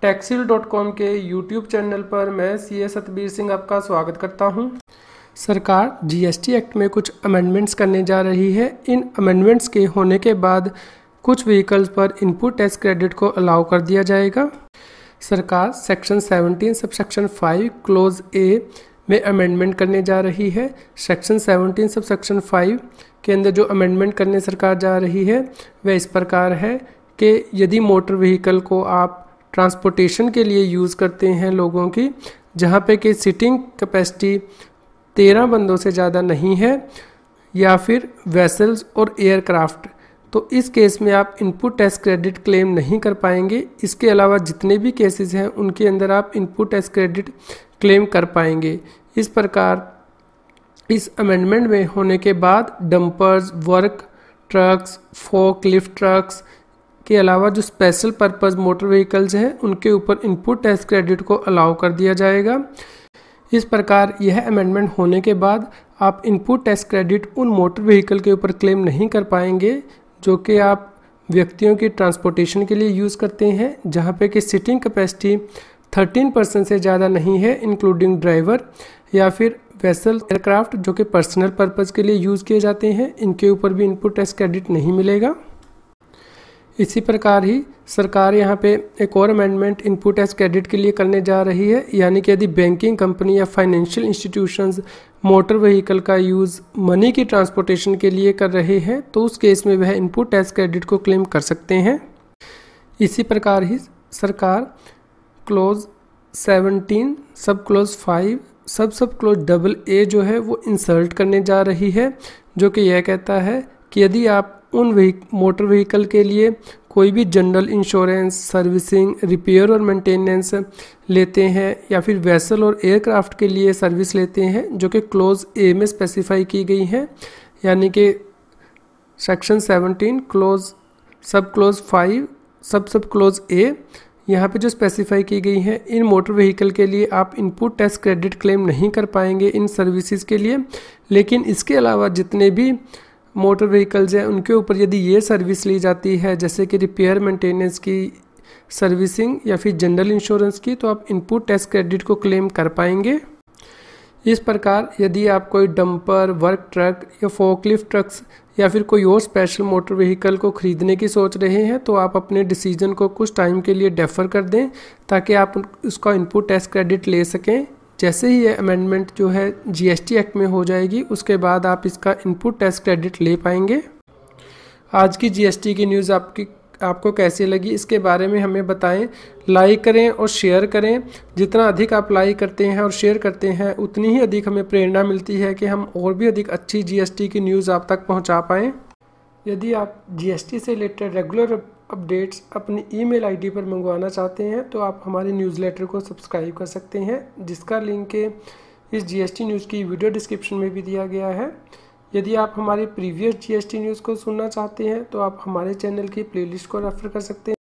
टैक्सील.com के YouTube channel पर मैं सीए सतबीर सिंह आपका स्वागत करता हूं। सरकार जीएसटी एक्ट में कुछ अमेंडमेंट्स करने जा रही है। इन अमेंडमेंट्स के होने के बाद कुछ व्हीकल्स पर इनपुट टैक्स क्रेडिट को अलाउ कर दिया जाएगा। सरकार सेक्शन 17 सबसेक्शन 5 क्लोज ए में अमेंडमेंट करने जा रही है। सेक्शन 17 सबसेक्शन 5 के अंदर जो अमेंडमेंट करने सरकार जा रही है वह इस प्रकार है कि यदि मोटर व्हीकल को आप ट्रांसपोर्टेशन के लिए यूज़ करते हैं लोगों की, जहाँ पे कि सीटिंग कैपेसिटी 13 बंदों से ज़्यादा नहीं है, या फिर वेसल्स और एयरक्राफ्ट, तो इस केस में आप इनपुट टैक्स क्रेडिट क्लेम नहीं कर पाएंगे। इसके अलावा जितने भी केसेस हैं उनके अंदर आप इनपुट टैक्स क्रेडिट क्लेम कर पाएंगे। इस प्रकार इस अमेंडमेंट में होने के बाद डंपर्स, वर्क ट्रक्स, फोक लिफ्ट ट्रक्स के अलावा जो स्पेशल पर्पस मोटर व्हीकल्स हैं उनके ऊपर इनपुट टैक्स क्रेडिट को अलाउ कर दिया जाएगा। इस प्रकार यह अमेंडमेंट होने के बाद आप इनपुट टैक्स क्रेडिट उन मोटर व्हीकल के ऊपर क्लेम नहीं कर पाएंगे जो कि आप व्यक्तियों की ट्रांसपोर्टेशन के लिए यूज़ करते हैं, जहाँ पे कि सीटिंग कैपेसिटी 13% से ज़्यादा नहीं है इंक्लूडिंग ड्राइवर, या फिर वेसल एयरक्राफ्ट जो कि पर्सनल पर्पज़ के लिए यूज़ किए जाते हैं, इनके ऊपर भी इनपुट टैक्स क्रेडिट नहीं मिलेगा। इसी प्रकार ही सरकार यहाँ पे एक और अमेंडमेंट इनपुट टैक्स क्रेडिट के लिए करने जा रही है, यानी कि यदि बैंकिंग कंपनी या फाइनेंशियल इंस्टीट्यूशंस मोटर व्हीकल का यूज़ मनी की ट्रांसपोर्टेशन के लिए कर रहे हैं तो उस केस में वह इनपुट टैक्स क्रेडिट को क्लेम कर सकते हैं। इसी प्रकार ही सरकार क्लोज 17 सब क्लोज 5 सब क्लोज डबल ए जो है वो इंसर्ट करने जा रही है, जो कि यह कहता है कि यदि आप उन मोटर व्हीकल के लिए कोई भी जनरल इंश्योरेंस, सर्विसिंग, रिपेयर और मेंटेनेंस लेते हैं, या फिर वेसल और एयरक्राफ्ट के लिए सर्विस लेते हैं जो कि क्लोज ए में स्पेसिफाई की गई है, यानी कि सेक्शन 17 क्लोज सब क्लोज 5 सब क्लोज ए, यहाँ पे जो स्पेसिफाई की गई है, इन मोटर व्हीकल के लिए आप इनपुट टैक्स क्रेडिट क्लेम नहीं कर पाएंगे इन सर्विसेज के लिए। लेकिन इसके अलावा जितने भी मोटर व्हीकल्स हैं उनके ऊपर यदि ये सर्विस ली जाती है, जैसे कि रिपेयर मेंटेनेंस की, सर्विसिंग या फिर जनरल इंश्योरेंस की, तो आप इनपुट टैक्स क्रेडिट को क्लेम कर पाएंगे। इस प्रकार यदि आप कोई डंपर, वर्क ट्रक या फोकलिफ्ट ट्रक्स या फिर कोई और स्पेशल मोटर व्हीकल को खरीदने की सोच रहे हैं तो आप अपने डिसीजन को कुछ टाइम के लिए डेफर कर दें ताकि आप उसका इनपुट टैक्स क्रेडिट ले सकें। जैसे ही ये अमेंडमेंट जो है जीएसटी एक्ट में हो जाएगी उसके बाद आप इसका इनपुट टैक्स क्रेडिट ले पाएंगे। आज की जीएसटी की न्यूज़ आपको कैसी लगी इसके बारे में हमें बताएं। लाइक करें और शेयर करें। जितना अधिक आप लाइक करते हैं और शेयर करते हैं उतनी ही अधिक हमें प्रेरणा मिलती है कि हम और भी अधिक अच्छी जीएसटी की न्यूज़ आप तक पहुंचा पाएँ। यदि आप जीएसटी से रिलेटेड रेगुलर अपडेट्स अपनी ईमेल आईडी पर मंगवाना चाहते हैं तो आप हमारे न्यूज़लेटर को सब्सक्राइब कर सकते हैं, जिसका लिंक इस जीएसटी न्यूज़ की वीडियो डिस्क्रिप्शन में भी दिया गया है। यदि आप हमारी प्रीवियस जीएसटी न्यूज़ को सुनना चाहते हैं तो आप हमारे चैनल की प्लेलिस्ट को रेफर कर सकते हैं।